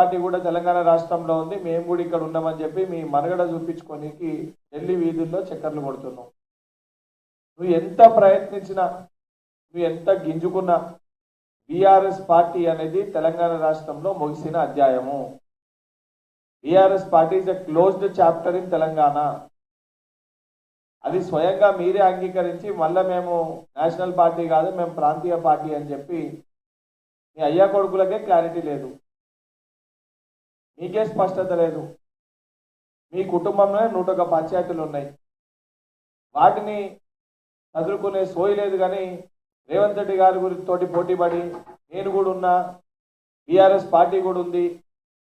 Party కూడా తెలంగాణ రాష్ట్రంలో ఉంది, మేము కూడా ఇక్కడ ఉన్నామని చెప్పి మీ మనగడ చూపించుకోనికి ఢిల్లీ వీధుల్లో చక్కర్లు కొడుతున్నాం. నువ్వు ఎంత ప్రయత్నించినా, నువ్వు ఎంత గింజుకున్నా బీఆర్ఎస్ పార్టీ అనేది తెలంగాణ రాష్ట్రంలో ముగిసిన అధ్యాయము. BRS party is a closed chapter in Telangana. అది స్వయంగా మీరే అంగీకరించి మళ్ళీ మేము నేషనల్ పార్టీ కాదు, మేము ప్రాంతీయ పార్టీ అని చెప్పి మీ అయ్యా కొడుకులకే క్లారిటీ లేదు, మీకే స్పష్టత లేదు. మీ కుటుంబంలో 101 పంచాయతీలు ఉన్నాయి, వాటిని చదువుకునే సోయి లేదు. కానీ రేవంత్ రెడ్డి గారి గురితోటి పోటీపడి నేను కూడా ఉన్నా, బీఆర్ఎస్ పార్టీ కూడా ఉంది,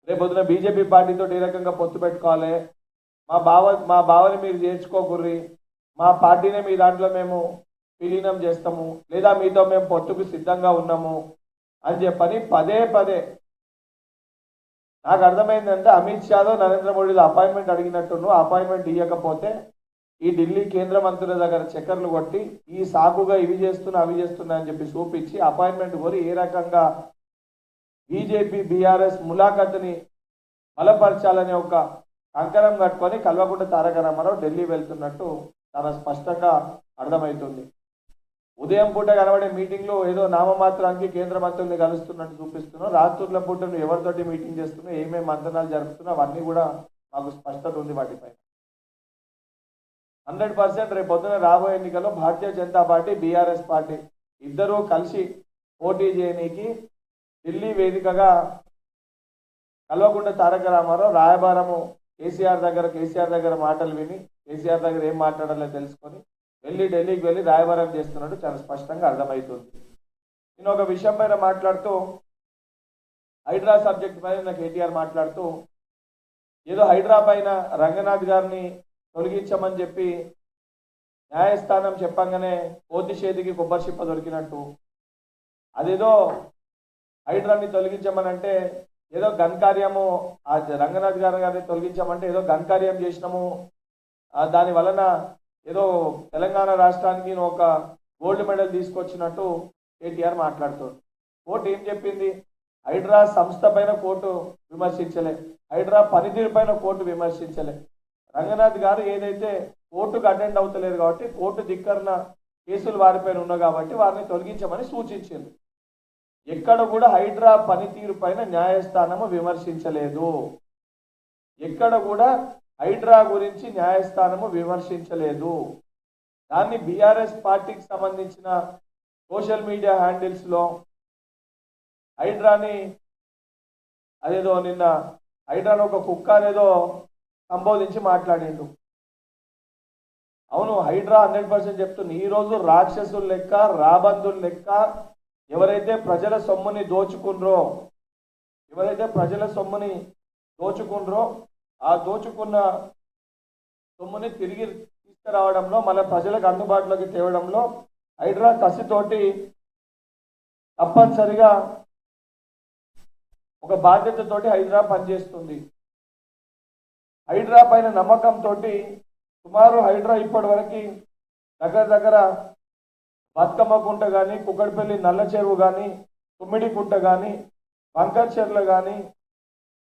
రేపొద్దున బీజేపీ పార్టీతో ఏ రకంగా పొత్తు పెట్టుకోవాలి, మా బావని మీరు చేర్చుకోకుర్రి, మా పార్టీనే మీ దాంట్లో మేము విలీనం చేస్తాము, లేదా మీతో మేము పొత్తుకు సిద్ధంగా ఉన్నాము అని చెప్పని పదే పదే. నాకు అర్థమైందంటే అమిత్ షాలో నరేంద్ర మోడీలో అపాయింట్మెంట్ అడిగినట్టును, అపాయింట్మెంట్ ఇవ్వకపోతే ఈ ఢిల్లీ కేంద్ర మంత్రుల దగ్గర చక్కర్లు కొట్టి ఈ సాకుగా ఇవి చేస్తున్నా అవి చేస్తున్నా అని చెప్పి చూపించి అపాయింట్మెంట్ కోరి ఏ రకంగా బీజేపీ బీఆర్ఎస్ ములాఖత్ని బలపరచాలనే ఒక కంకణం కట్టుకొని కల్వకుంట్ల తారక రామారావు ఢిల్లీ వెళ్తున్నట్టు చాలా స్పష్టంగా అర్థమవుతుంది. ఉదయం పూట కనబడే మీటింగ్లో ఏదో నామమాత్రానికి కేంద్ర మంత్రుల్ని కలుస్తున్నట్టు చూపిస్తున్నావు, రాత్రుల పూట నువ్వు ఎవరితోటి మీటింగ్ చేస్తున్నావు, ఏమేమి మంత్రాలు జరుపుతున్నావు, అవన్నీ కూడా మాకు స్పష్టత ఉంది వాటిపైన. 100% రేపు పొద్దున రాబోయే ఎన్నికల్లో Bharatiya Janata party BRS party ఇద్దరూ కలిసి పోటీ చేయడానికి ఢిల్లీ వేదికగా కల్వకుంట్ల తారక రామారావు రాయబారము కేసీఆర్ దగ్గర మాటలు విని కేసీఆర్ దగ్గర ఏం మాట్లాడాలో తెలుసుకొని ఢిల్లీకి వెళ్ళి రాయబారం చేస్తున్నట్టు చాలా స్పష్టంగా అర్థమవుతుంది. నేను ఒక విషయం పైన మాట్లాడుతూ, హైడ్రా సబ్జెక్ట్ పైన కేటీఆర్ మాట్లాడుతూ ఏదో హైడ్రా పైన రంగనాథ్ గారిని తొలగించమని చెప్పి న్యాయస్థానం చెప్పంగానే కోతి చేతికి కొబ్బరి చిప్ప దొరికినట్టు, అదేదో హైడ్రాని తొలగించమని అంటే ఏదో ఘనకార్యము, ఆ రంగనాథ్ గారిని తొలగించమంటే ఏదో ఘనకార్యం చేసినాము, దాని వలన ఏదో తెలంగాణ రాష్ట్రానికి ఒక గోల్డ్ మెడల్ తీసుకొచ్చినట్టు కేటీఆర్ మాట్లాడుతుంది. కోర్టు ఏం చెప్పింది? హైడ్రా సంస్థ పైన కోర్టు విమర్శించలే, హైడ్రా పనితీరు పైన కోర్టు విమర్శించలే. రంగనాథ్ గారు ఏదైతే కోర్టుకు అటెండ్ అవుతలేరు కాబట్టి కోర్టు ధిక్కరణ కేసులు వారిపైన ఉన్నాయి కాబట్టి వారిని తొలగించమని సూచించింది. ఎక్కడ కూడా హైడ్రా పనితీరు పైన న్యాయస్థానము విమర్శించలేదు, ఎక్కడ కూడా హైడ్రా గురించి న్యాయస్థానము విమర్శించలేదు. దాన్ని బీఆర్ఎస్ పార్టీకి సంబంధించిన సోషల్ మీడియా హ్యాండిల్స్లో హైడ్రాని అదేదో నిన్న హైడ్రాని ఒక కుక్క అనేదో సంబోధించి మాట్లాడిండు. అవును, హైడ్రా 100% చెప్తుంది. ఈరోజు రాక్షసుల లెక్క, రాబందుల లెక్క ఎవరైతే ప్రజల సొమ్ముని దోచుకుండ్రో ఆ దోచుకున్న సొమ్ముని తిరిగి తీసుకురావడంలో, మళ్ళీ ప్రజలకు అందుబాటులోకి తేవడంలో హైడ్రా కసితోటి తప్పనిసరిగా ఒక బాధ్యతతోటి హైడ్రా పనిచేస్తుంది. హైడ్రా పైన నమ్మకంతో సుమారు హైడ్రా ఇప్పటి వరకు దగ్గర బతుకమ్మ కుంట కానీ, కుక్కడిపల్లి నల్ల చెరువు కానీ, తుమ్మిడి కుంట కానీ, బంకర్ చెర్లు కానీ,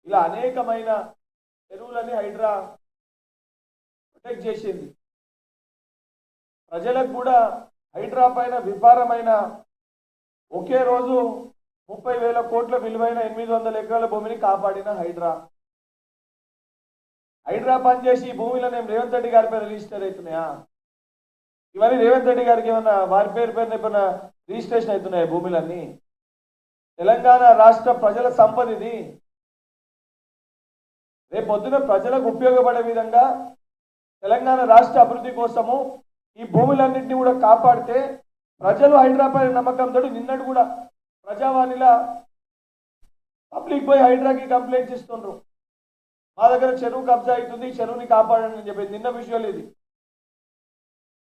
ఇలా అనేకమైన చెరువులని హైడ్రా ప్రొటెక్ట్ చేసింది. ప్రజలకు కూడా హైడ్రా పైన విపారమైన ఒకే రోజు 30,000 కోట్ల విలువైన 800 ఎకరాల భూమిని కాపాడిన హైడ్రా పనిచేసి ఈ భూమిలో నేను రేవంత్ రెడ్డి గారి పేరు రిజిస్టర్ అవుతున్నాయా? ఇవన్నీ రేవంత్ రెడ్డి గారికి ఏమన్నా వారి పేరుపైన ఏమైనా రిజిస్ట్రేషన్ అవుతున్నాయి? భూములన్నీ తెలంగాణ రాష్ట్ర ప్రజల సంపద ఇది. రేపు పొద్దున ప్రజలకు ఉపయోగపడే విధంగా తెలంగాణ రాష్ట్ర అభివృద్ధి కోసము ఈ భూములన్నింటినీ కూడా కాపాడితే ప్రజలు హైడ్రా పైన నమ్మకంతో నిన్నటి కూడా ప్రజావాణిలా పబ్లిక్ పోయి హైడ్రాకి కంప్లైంట్ ఇస్తుండ్రు, మా దగ్గర చెరువు కబ్జా అవుతుంది, చెరువుని కాపాడండి అని చెప్పి. నిన్న విషయాలు ఇది.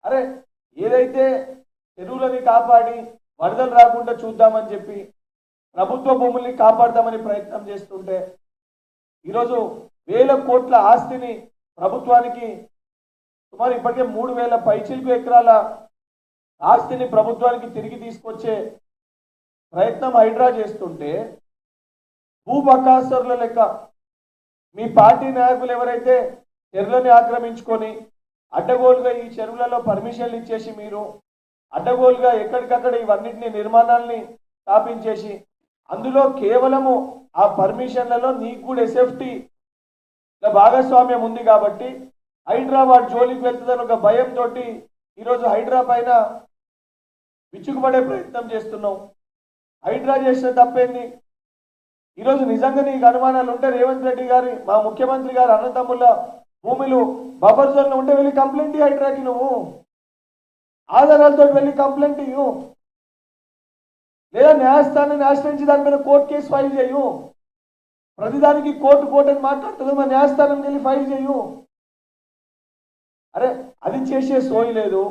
అరే, ఏదైతే చెరువులని కాపాడి వరదలు రాకుండా చూద్దామని చెప్పి ప్రభుత్వ భూముల్ని కాపాడదామని ప్రయత్నం చేస్తుంటే ఈరోజు 1,000 కోట్ల ఆస్తిని ప్రభుత్వానికి, సుమారు ఇప్పటికే 3,000 పైచిలకు ఎకరాల ఆస్తిని ప్రభుత్వానికి తిరిగి తీసుకొచ్చే ప్రయత్నం హైడ్రా చేస్తుంటే భూబకాసురుల లెక్క మీ పార్టీ నాయకులు ఎవరైతే చెరువులని ఆక్రమించుకొని అడ్డగోలుగా ఈ చెరువులలో పర్మిషన్లు ఇచ్చేసి మీరు అడ్డగోలుగా ఎక్కడికక్కడ ఇవన్నిటిని నిర్మాణాలని స్థాపించేసి అందులో కేవలము ఆ పర్మిషన్లలో నీకు కూడా ఎస్ఎఫ్టీ భాగస్వామ్యం ఉంది కాబట్టి హైదరాబాద్ జోలికి వెళ్తుందని ఒక భయంతో ఈరోజు హైడ్రా పైన విచ్చుకుపడే ప్రయత్నం చేస్తున్నావు. హైడ్రా చేసిన తప్పేంది? ఈరోజు నిజంగా నీకు అనుమానాలు ఉంటే రేవంత్ రెడ్డి గారి మా ముఖ్యమంత్రి గారు అన్నదమ్ముల భూములు బఫర్ జోన్లో ఉంటే వెళ్ళి కంప్లైంట్ ఇయ్యి హైడ్రాకి, నువ్వు ఆధారాలతో వెళ్ళి కంప్లైంట్ ఇయ్యు, లేదా న్యాయస్థానాన్ని ఆశ్రయించి దాని మీద కోర్టు కేసు ఫైల్ చేయు. ప్రతిదానికి కోర్టు అని మాట్లాడుతుంది, మా న్యాయస్థానానికి వెళ్ళి ఫైల్ చేయు. అరే అది చేసే సోయి లేదు,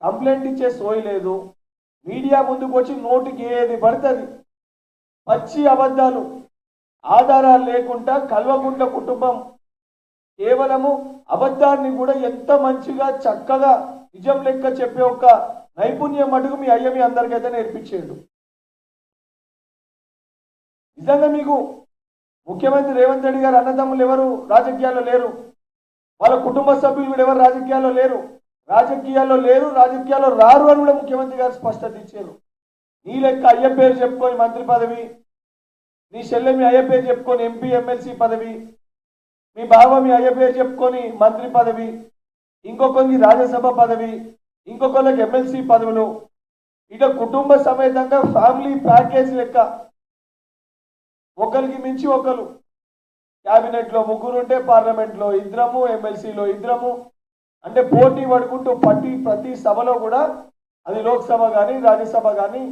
కంప్లైంట్ ఇచ్చే సోయి లేదు. మీడియా ముందుకు వచ్చి నోటికి ఏది పడుతుంది పచ్చి అబద్ధాలు ఆధారాలు లేకుండా కల్వకుంట్ల కుటుంబం కేవలము అబద్ధాన్ని కూడా ఎంత మంచిగా చక్కగా నిజం లెక్క చెప్పే ఒక నైపుణ్యం మటుకు మీ అయ్య మీ అందరికైతే నేర్పించేడు. నిజంగా మీకు ముఖ్యమంత్రి రేవంత్ రెడ్డి గారు అన్నదమ్ములు ఎవరు రాజకీయాల్లో లేరు, వాళ్ళ కుటుంబ సభ్యులు కూడా ఎవరు రాజకీయాల్లో లేరు, రాజకీయాల్లో రారు అని కూడా ముఖ్యమంత్రి గారు స్పష్టత ఇచ్చారు. నీ లెక్క అయ్య పేరు చెప్పుకొని మంత్రి పదవి, నీ చెల్లె మీ అయ్య పేరు చెప్పుకొని ఎంపీ ఎమ్మెల్సీ పదవి, మీ బావ మీ అయ్య పేరు చెప్పుకొని మంత్రి పదవి, ఇంకొకరికి రాజ్యసభ పదవి, ఇంకొకరికి ఎమ్మెల్సీ పదవులు, ఇక కుటుంబ సమేతంగా ఫ్యామిలీ ప్యాకేజ్ లెక్క ఒకరికి మించి ఒకరు. క్యాబినెట్లో ముగ్గురు ఉంటే పార్లమెంట్లో ఇద్దరము, ఎమ్మెల్సీలో ఇద్దరము, అంటే పోటీ పడుకుంటూ ప్రతి సభలో కూడా అది లోక్సభ కానీ రాజ్యసభ కానీ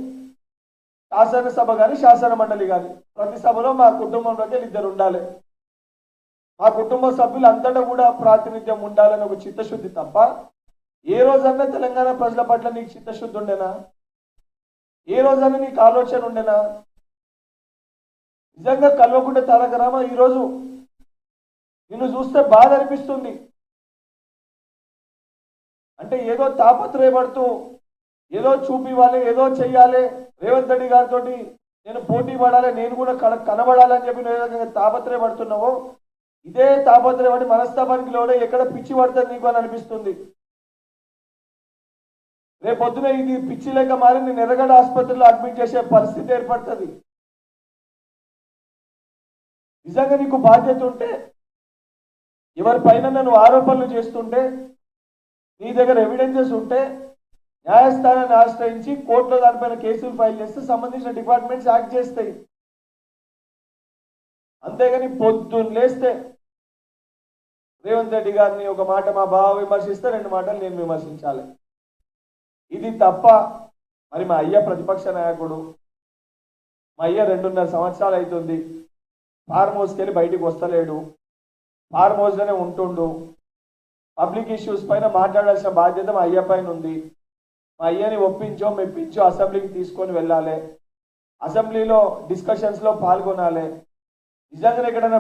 శాసనసభ కానీ శాసన మండలి కానీ ప్రతి సభలో మా కుటుంబంలోకి ఇద్దరు ఉండాలి, మా కుటుంబ సభ్యులు అంతటా కూడా ప్రాతినిధ్యం ఉండాలని ఒక చిత్తశుద్ధి తప్ప ఏ రోజన్నా తెలంగాణ ప్రజల పట్ల నీకు చిత్తశుద్ధి ఉండేనా? ఏ రోజన్నా నీకు ఆలోచన ఉండేనా? నిజంగా కల్వకుంట్ల తారక రామ ఈరోజు నిన్ను చూస్తే బాధ అనిపిస్తుంది. అంటే ఏదో తాపత్రయపడుతూ ఏదో చూపివ్వాలి, ఏదో చెయ్యాలి, రేవంత్ రెడ్డి గారితో నేను పోటీ పడాలి, నేను కూడా కనబడాలని చెప్పి నువ్వు తాపత్రయపడుతున్నావో ఇదే తాపత్రయపడి మనస్తాపానికి లోనే ఎక్కడ పిచ్చి పడుతుంది నీకు అని అనిపిస్తుంది. రేపొద్దున ఇది పిచ్చి లేక మారి నేను ఎర్రగడ్డ ఆసుపత్రిలో అడ్మిట్ చేసే పరిస్థితి ఏర్పడుతుంది. నిజంగా నీకు బాధ్యత ఉంటే ఎవరిపైన నువ్వు ఆరోపణలు చేస్తుంటే నీ దగ్గర ఎవిడెన్సెస్ ఉంటే న్యాయస్థానాన్ని ఆశ్రయించి కోర్టులో దానిపైన కేసులు ఫైల్ చేస్తే సంబంధించిన డిపార్ట్మెంట్స్ యాక్ట్ చేస్తాయి. అంతేగాని పొద్దున్న లేస్తే రేవంత్ రెడ్డి గారిని ఒక మాట మా బావ విమర్శిస్తే 2 మాటలు నేను విమర్శించాలి, ఇది తప్ప. మరి మా అయ్య ప్రతిపక్ష నాయకుడు, మా అయ్య 2.5 సంవత్సరాలు అవుతుంది ఫార్మ్ హౌస్కి వెళ్ళి బయటికి వస్తలేడు, ఫార్మ్ హౌస్లోనే ఉంటుండు. పబ్లిక్ ఇష్యూస్ పైన మాట్లాడాల్సిన బాధ్యత మా అయ్య పైన ఉంది. మా అయ్యని ఒప్పించో మెప్పించో అసెంబ్లీకి తీసుకొని వెళ్ళాలి, అసెంబ్లీలో డిస్కషన్స్లో పాల్గొనాలి. నిజంగా ఎక్కడైనా